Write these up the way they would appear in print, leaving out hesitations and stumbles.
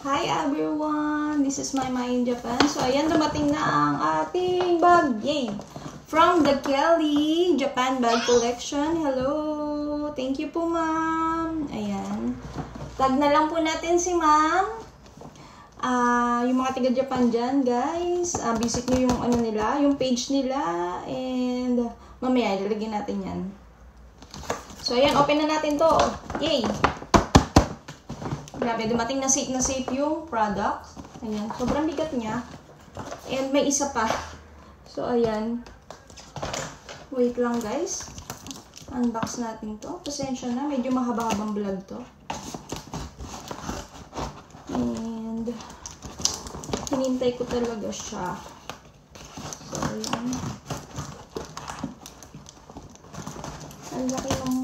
Hi everyone! This is Maymay in Japan. So, ayan, dumating na ang ating bag. Yay! From the Kelly Japan Bag Collection. Hello! Thank you po, ma'am. Ayan. Tag na lang po natin si ma'am. Yung mga taga-Japan dyan, guys. Visit nyo yung ano nila, yung page nila. And, mamaya, ilalagay natin yan. So, ayan, open na natin to. Yay! Grabe, dumating na safe yung product. Ayan, sobrang bigat niya. And may isa pa. So, ayan. Wait lang, guys. Unbox natin to. Pasensya na, medyo mahaba-habang vlog to. And, hinintay ko talaga siya. So, ayan. Ang laki ng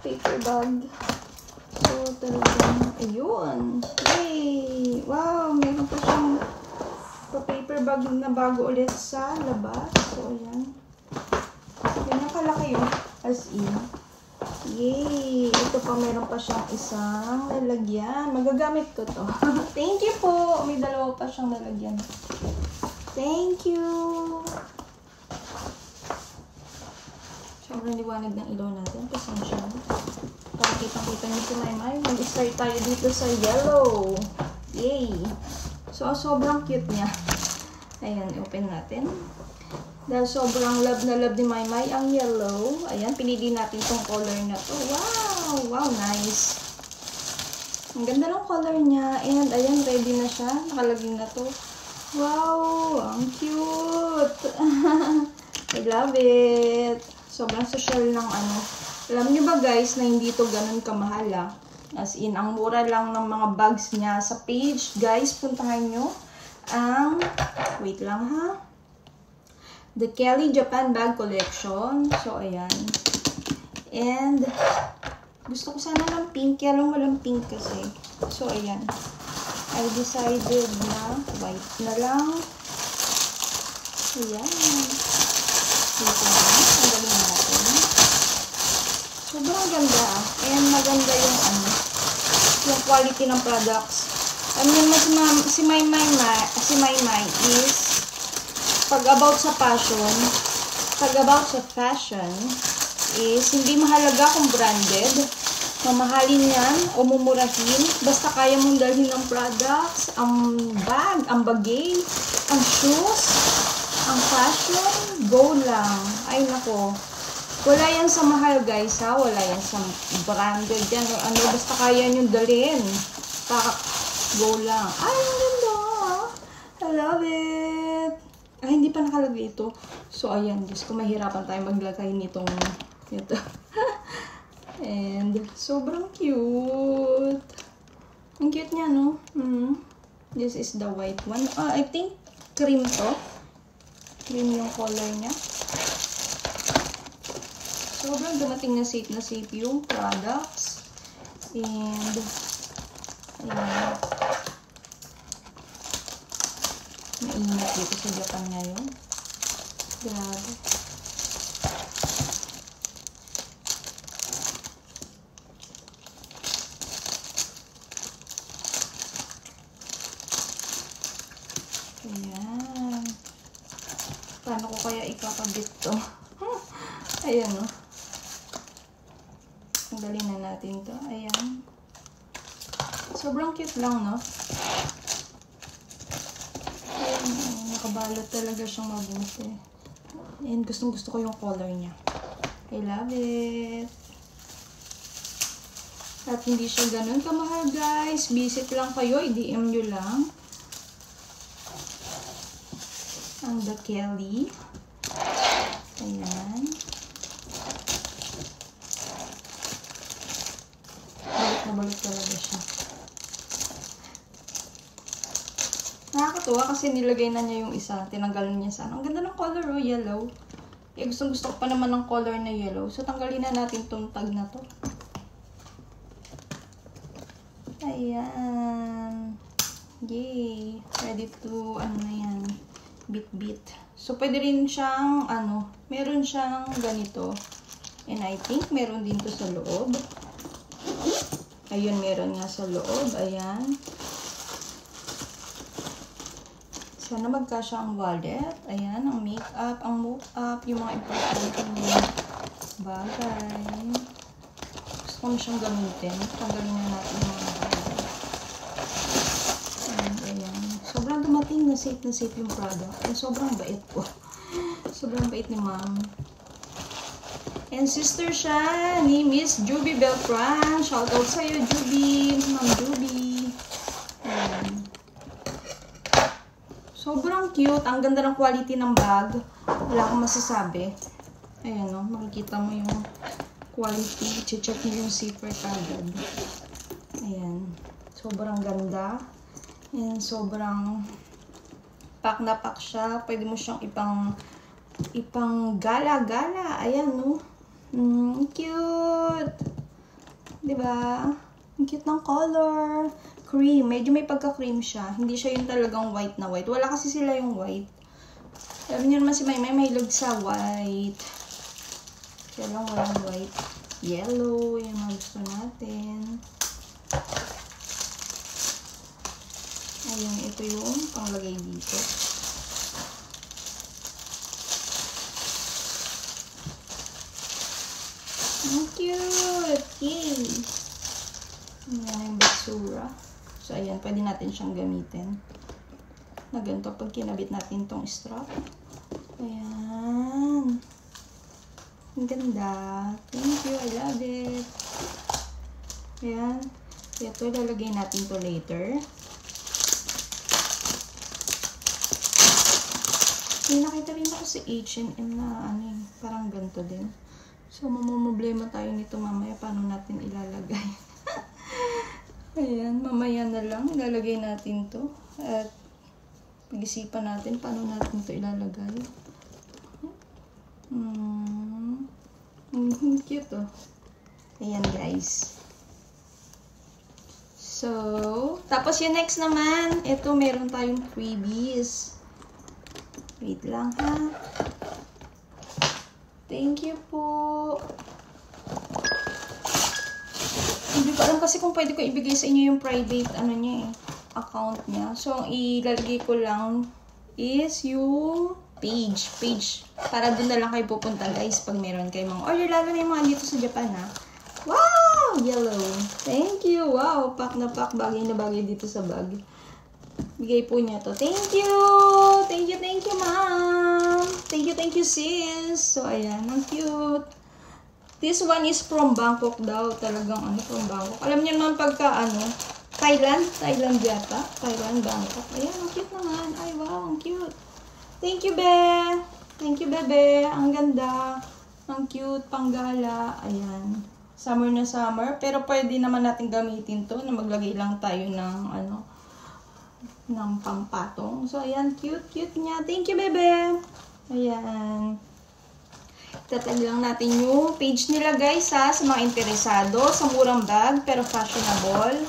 paper bag. So, talagang, ayun. Yay! Wow! Meron pa siyang paper bag na bago ulit sa labas. So, ayan. Yan, nakalaki yun. As in. Yay! Ito pa, meron pa siyang isang lalagyan. Magagamit ko to. Thank you po! May dalawa pa siyang lalagyan. Thank you! Sobrang liwanag ng ilaw natin. Pasensya na. Para kitang-kita niyo si Maymay. Mag-start tayo dito sa yellow. Yay! So, sobrang cute niya. Ayan, open natin. Dahil sobrang love na love ni Maymay ang yellow. Ayan, pinili natin tong color na to. Wow! Wow, nice! Ang ganda ng color niya. And, ayan, ready na siya. Nakalagay na to. Wow! Ang cute! I love it! Sobrang social ng ano. Alam niyo ba guys na hindi to ganun kamahal ah. As in, ang mura lang ng mga bags niya sa page. Guys, puntahan nyo ang, wait lang ha, The Kelly Japan Bag Collection. So, ayan. And, gusto ko sana ng pink. Kaya lang walang pink kasi. So, ayan. I decided na white na lang. Ayan. Dito na. Ang galing natin. Sobrang ganda. And maganda yung ano, yung quality ng products. Si Maymay is pag about sa fashion is hindi mahalaga kung branded, mamahalin yan o mumurahin, basta kaya mong dalhin ng products, ang bag, ang bagay, ang shoes, ang fashion, go lang. Ay nako. Wala yan sa mahal guys ha. Wala yan sa branded yan. O ano, basta kaya nyo dalhin. Go lang. Ay, ang ganda. I love it. Ay, hindi pa nakalagay ito. So, ayan. Diyos ko, mahirapan tayo maglagay nitong ito. And, sobrang cute. Ang cute niya, no? This is the white one. I think cream to. Cream yung color niya. Sobrang dumating na safe yung products. And, ayan. Mainit dito sa Japan ngayon. Grabe. Ayan. Paano ko kaya ikakabit to? Ayan, no? Tanggalin na natin to. Ayan. Sobrang cute lang, no? Ayan, nakabalot talaga siyang mabuti. And gustong-gusto ko yung color niya. I love it. At hindi siya ganun kamahal, guys. Visit lang kayo. I-DM nyo lang. Ang The Kelly. Ayan. Nabalot talaga siya. Nakakatuwa kasi nilagay na niya yung isa. Tinanggal niya sa ano. Ang ganda ng color, oh, yellow. Eh, gusto ko pa naman ng color na yellow. So, tanggalin na natin tong tag na to. Ayan. Yay. Ready to, ano na yan, bit-bit. So, pwede rin siyang, ano, meron siyang ganito. And I think meron din to sa loob. Ayun, meron nga sa loob. Ayan. Sana magkasya ang wallet. Ayan, ang makeup, ang move-up, yung mga importante bagay. Gusto ko na siyang gamitin. Tanggalin na natin yung mga bagay. Ayan. Sobrang dumating na safe yung product. And sobrang bait po. Sobrang bait ni ma'am. And sister siya ni Miss Juby Beltran. Shoutout sa'yo, Juby. Ma'am Juby. Ayan. Sobrang cute. Ang ganda ng quality ng bag. Wala akong masasabi. Ayan o. Makikita mo yung quality. I-check mo yung zipper kagad. Ayan. Sobrang ganda. And sobrang pack na pack siya. Pwede mo siyang ipang gala-gala. Ayan no. Cute. Diba? Ang cute ng color. Cream. Medyo may pagka-cream siya. Hindi siya yung talagang white na white. Wala kasi sila yung white. Sabi niyo naman si Maymay mahilig sa white. Kaya lang walang white. Yellow. Yung mga gusto natin. Ayun. Ito yung panglagay dito. Ang cute! Yay! Ayan yung basura. So, ayan. Pwede natin siyang gamitin. Na ganito pag kinabit natin tong strap. Ayan. Ang ganda. Thank you. I love it. Ayan. Ito, ilalagay natin to later. May nakita rin ako sa H&M na parang ganito din. So, mamumblema tayo nito mamaya. Paano natin ilalagay? Ayan, mamaya na lang. Ilalagay natin to. At pag-isipan natin paano natin to ilalagay. Cute oh. Ayan guys. So, tapos yung next naman. Ito, meron tayong freebies. Wait lang ha. Thank you po. Hindi ko alam kasi kung pwede ko ibigay sa inyo yung private account niya. So, ang ilalagay ko lang is yung page. Para dun na lang kayo pupunta guys pag meron kayo mga order. Lalo na yung mga dito sa Japan ha. Wow! Yellow. Thank you. Wow. Pack na pack. Bagay na bagay dito sa bag. Bigay po niya to. Thank you! Thank you, ma'am! Thank you, sis! So, ayan. Ang cute. This one is from Bangkok daw. Talagang from Bangkok. Alam niyo naman pagka Thailand yata. Thailand, Bangkok. Ayan, ang cute naman. Ay, wow, ang cute. Thank you, be! Thank you, bebe. Ang ganda. Ang cute, panggala. Ayan. Summer na summer. Pero pwede naman natin gamitin to na maglagay lang tayo ng ng pampatong. So, ayan. Cute niya. Thank you, bebe. Ayan. Tatag lang natin yung page nila, guys, ha. Sa mga interesado. Sa murang bag, pero fashionable.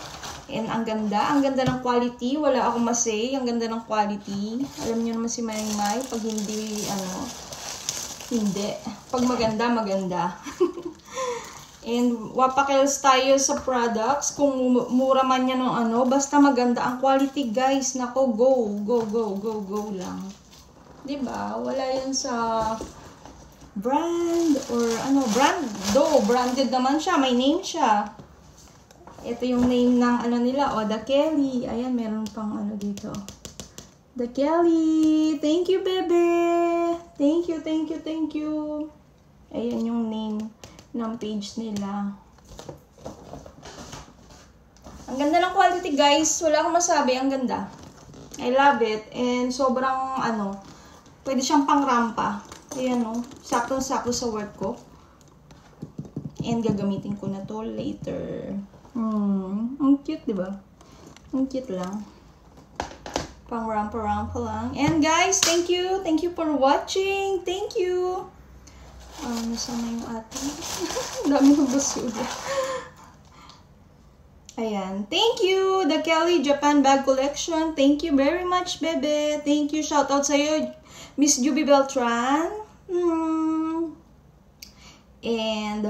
And ang ganda. Ang ganda ng quality. Wala akong masay. Ang ganda ng quality. Alam niyo naman si Maymay. Pag hindi, hindi. Pag maganda, maganda. And wapakils tayo sa products. Kung mura man yan ng basta maganda ang quality, guys. Nako, go lang. Diba? Wala yan sa brand or brand. Branded naman siya. May name siya. Ito yung name ng nila. The Kelly. Ayan, meron pang dito. The Kelly. Thank you, bebe. Thank you. Ayan yung name ng page nila. Ang ganda ng quality, guys. Wala akong masabi. Ang ganda. I love it. And sobrang, pwede siyang pangrampa. Ayan, saktong-sakto sa work ko. And gagamitin ko na to later. Ang cute, diba? Ang cute lang. Pang-rampa-rampa lang. And guys, thank you. Thank you for watching. Thank you. Nasama yung ating. Dami ng basura. Ayan. Thank you. The Kelly Japan Bag Collection. Thank you very much, bebe. Thank you. Shout out sa'yo, Miss Juby Beltran. And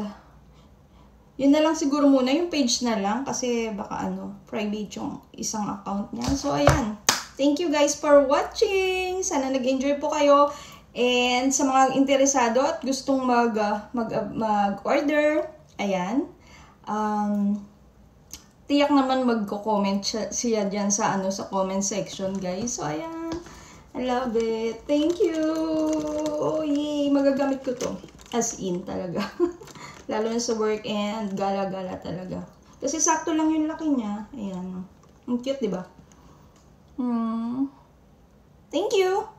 yun na lang siguro muna. Yung page na lang. Kasi baka private yung isang account niya. So, ayan. Thank you guys for watching. Sana nag-enjoy po kayo. And sa mga interesado at gustong mag-order, ayan. Tiyak naman magko-comment siya dyan sa sa comment section, guys. So ayan. I love it. Thank you. Oh, yay. Magagamit ko to. As in talaga. Lalo na sa work and gala-gala talaga. Kasi sakto lang yung laki niya. Ayan. Ang cute, diba? Thank you.